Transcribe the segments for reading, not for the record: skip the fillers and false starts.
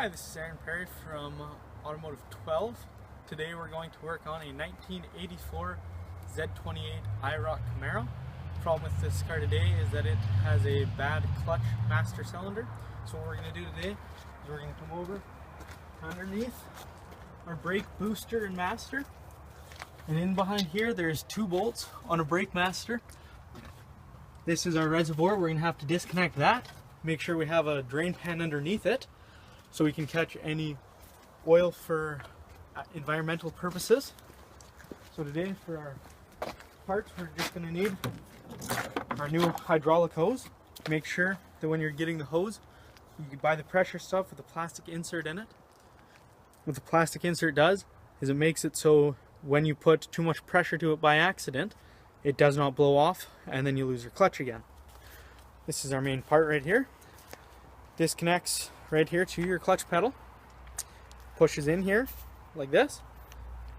Hi, this is Aaron Perry from Automotive 12. Today we're going to work on a 1984 Z28 IROC Camaro. The problem with this car today is that it has a bad clutch master cylinder. So what we're going to do today is we're going to come over underneath our brake booster and master. And in behind here there's two bolts on a brake master. This is our reservoir. We're going to have to disconnect that. Make sure we have a drain pan underneath it, so we can catch any oil for environmental purposes. So today for our parts we're just going to need our new hydraulic hose. Make sure that when you're getting the hose you can buy the pressure stuff with a plastic insert in it. What the plastic insert does is it makes it so when you put too much pressure to it by accident it does not blow off and then you lose your clutch again. This is our main part right here. This connects right here to your clutch pedal, pushes in here like this.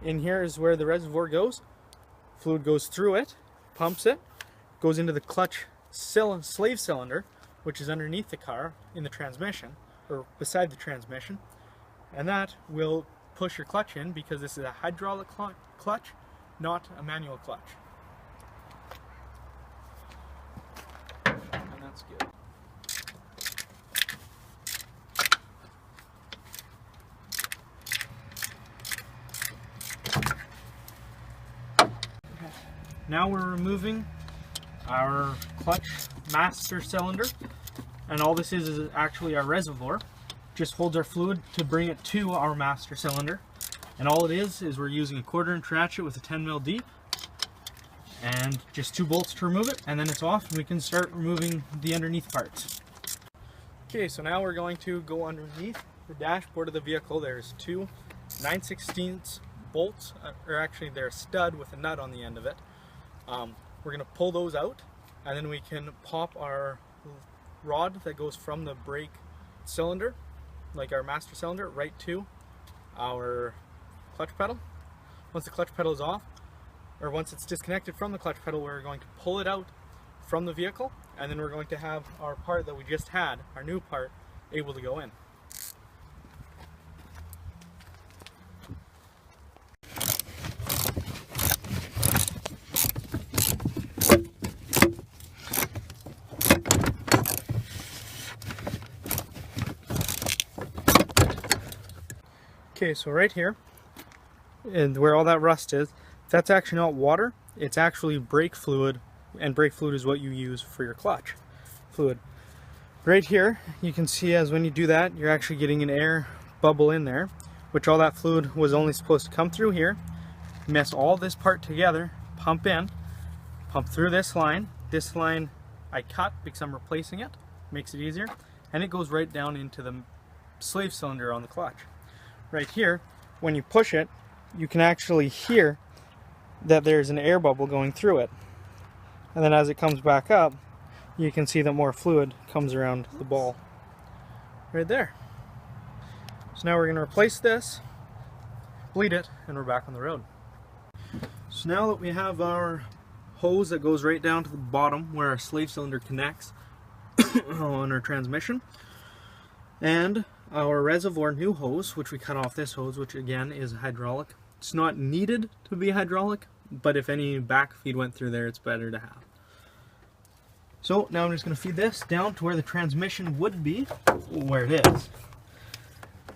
In here is where the reservoir goes. Fluid goes through it, pumps it, goes into the clutch slave cylinder, which is underneath the car in the transmission or beside the transmission, and that will push your clutch in because this is a hydraulic clutch, not a manual clutch. And that's good. Now we're removing our clutch master cylinder, and all this is actually our reservoir. Just holds our fluid to bring it to our master cylinder, and all it is we're using a 1/4" ratchet with a 10 mil deep and just two bolts to remove it, and then it's off and we can start removing the underneath parts. Okay, so now we're going to go underneath the dashboard of the vehicle. There's two 9/16 bolts, or actually they're a stud with a nut on the end of it. We're going to pull those out, and then we can pop our rod that goes from the brake cylinder, like our master cylinder, right to our clutch pedal. Once the clutch pedal is off, or once it's disconnected from the clutch pedal, we're going to pull it out from the vehicle, and then we're going to have our part that we just had, our new part, able to go in. Okay, so right here, and where all that rust is, that's actually not water, it's actually brake fluid, and brake fluid is what you use for your clutch fluid. Right here, you can see as when you do that, you're actually getting an air bubble in there, which all that fluid was only supposed to come through here, mess all this part together, pump in, pump through this line. This line I cut because I'm replacing it, makes it easier, and it goes right down into the slave cylinder on the clutch. Right here, when you push it, you can actually hear that there's an air bubble going through it. And then as it comes back up, you can see that more fluid comes around the ball. Right there. So now we're going to replace this, bleed it, and we're back on the road. So now that we have our hose that goes right down to the bottom where our slave cylinder connects on our transmission, and our reservoir new hose, which we cut off this hose, which again is hydraulic. It's not needed to be hydraulic, but if any back feed went through there, it's better to have. So now I'm just going to feed this down to where the transmission would be, where it is.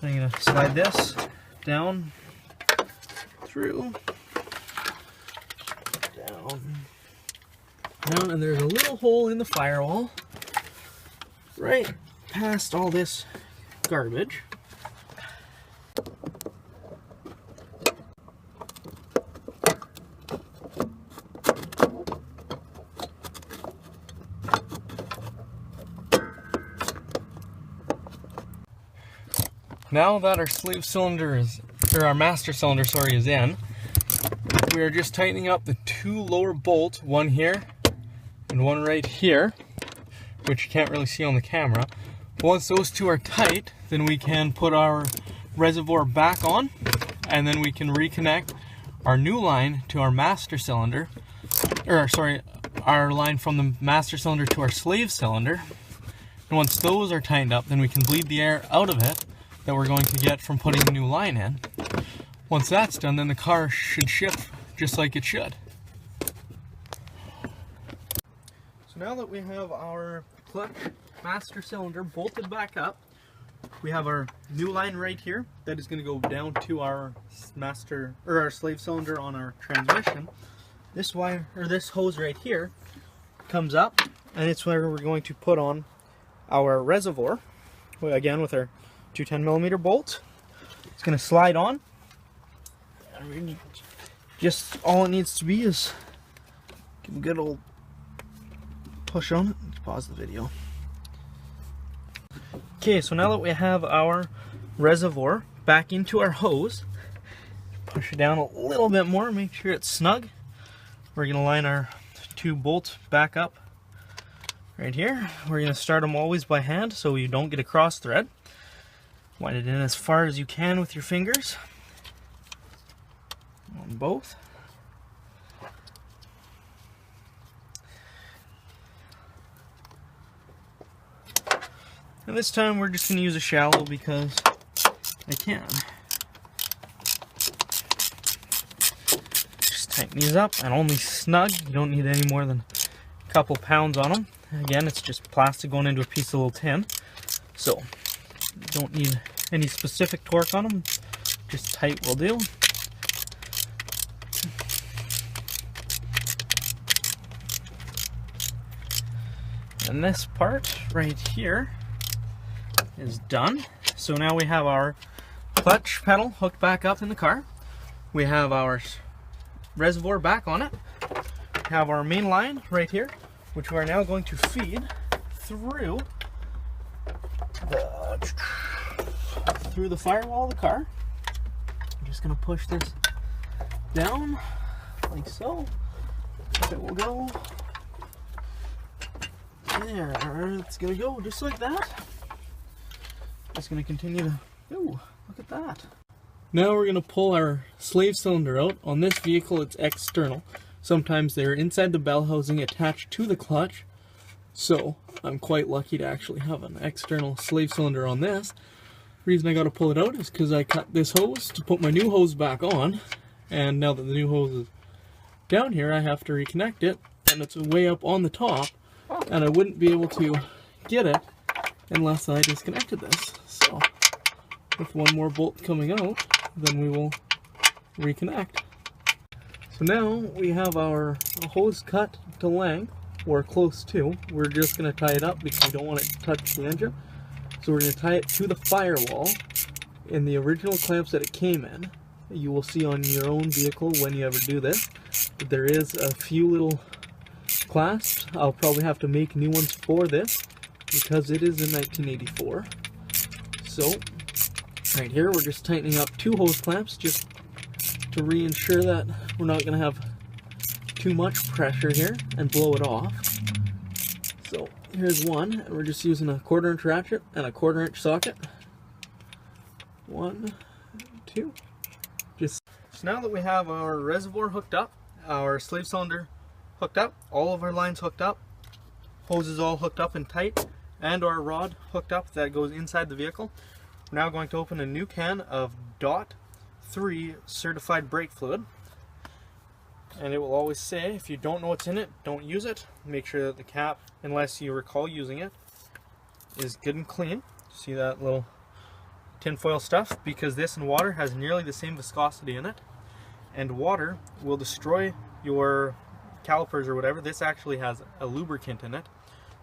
I'm going to slide this down through, down, and there's a little hole in the firewall right past all this garbage. Now that our slave cylinder is, or our master cylinder, sorry, is in, we are just tightening up the two lower bolts, one here and one right here, which you can't really see on the camera. Once those two are tight, then we can put our reservoir back on, and then we can reconnect our new line to our master cylinder, or sorry, our line from the master cylinder to our slave cylinder. And once those are tightened up, then we can bleed the air out of it that we're going to get from putting the new line in. Once that's done, then the car should shift just like it should. So now that we have our clutch master cylinder bolted back up, we have our new line right here that is going to go down to our master or our slave cylinder on our transmission. This wire or this hose right here comes up, and it's where we're going to put on our reservoir. Again, with our 210mm bolt, it's going to slide on. Just all it needs to be is give a good old push on it. Let's pause the video. Okay, so now that we have our reservoir back into our hose, push it down a little bit more, make sure it's snug. We're going to line our two bolts back up right here. We're going to start them always by hand so you don't get a cross thread. Wind it in as far as you can with your fingers on both. And this time we're just going to use a shallow because I can. Just tighten these up and only snug. You don't need any more than a couple pounds on them. Again, it's just plastic going into a piece of little tin. So, you don't need any specific torque on them. Just tight will do. And this part right here is done. So now we have our clutch pedal hooked back up in the car. We have our reservoir back on it. We have our main line right here, which we are now going to feed through the firewall of the car. I'm just going to push this down like so. It will go there. It's going to go just like that. It's going to continue to, ooh, look at that. Now we're going to pull our slave cylinder out. On this vehicle it's external. Sometimes they're inside the bell housing attached to the clutch. So I'm quite lucky to actually have an external slave cylinder on this. The reason I got to pull it out is because I cut this hose to put my new hose back on. And now that the new hose is down here, I have to reconnect it. And it's way up on the top. And I wouldn't be able to get it unless I disconnected this. So, with one more bolt coming out, then we will reconnect. So now we have our hose cut to length, or close to. We're just going to tie it up because we don't want it to touch the engine. So we're going to tie it to the firewall in the original clamps that it came in. You will see on your own vehicle when you ever do this. But there is a few little clasps. I'll probably have to make new ones for this, because it is in 1984. So, right here we're just tightening up two hose clamps just to reinsure that we're not going to have too much pressure here and blow it off. So, here's one, and we're just using a 1/4 inch ratchet and a 1/4 inch socket. 1, 2. So now that we have our reservoir hooked up, our slave cylinder hooked up, all of our lines hooked up, hoses all hooked up and tight, and our rod hooked up that goes inside the vehicle, we're now going to open a new can of DOT 3 certified brake fluid. And it will always say, if you don't know what's in it, don't use it. Make sure that the cap, unless you recall using it, is good and clean. See that little tinfoil stuff? Because this and water has nearly the same viscosity in it, and water will destroy your calipers or whatever. This actually has a lubricant in it,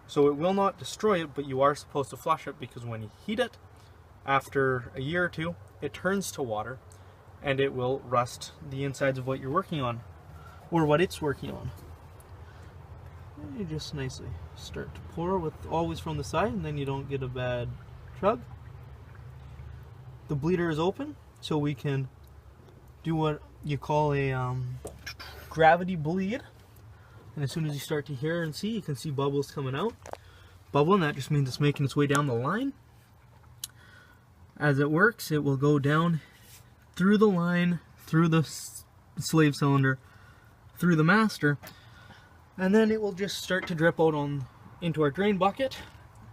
so it will not destroy it, but you are supposed to flush it, because when you heat it after a year or two, it turns to water and it will rust the insides of what you're working on, or what it's working on. And you just nicely start to pour with always from the side, and then you don't get a bad chug. The bleeder is open, so we can do what you call a gravity bleed. And as soon as you start to hear and see, you can see bubbles coming out. Bubbling, that just means it's making its way down the line. As it works, it will go down through the line, through the slave cylinder, through the master, and then it will just start to drip out into our drain bucket,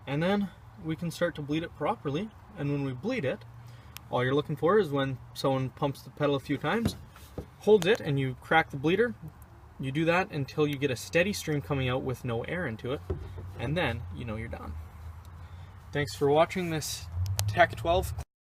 and then we can start to bleed it properly. And when we bleed it, All you're looking for is when someone pumps the pedal a few times, holds it, and you crack the bleeder. You do that until you get a steady stream coming out with no air into it, and then you know you're done. Thanks for watching this Tech 12.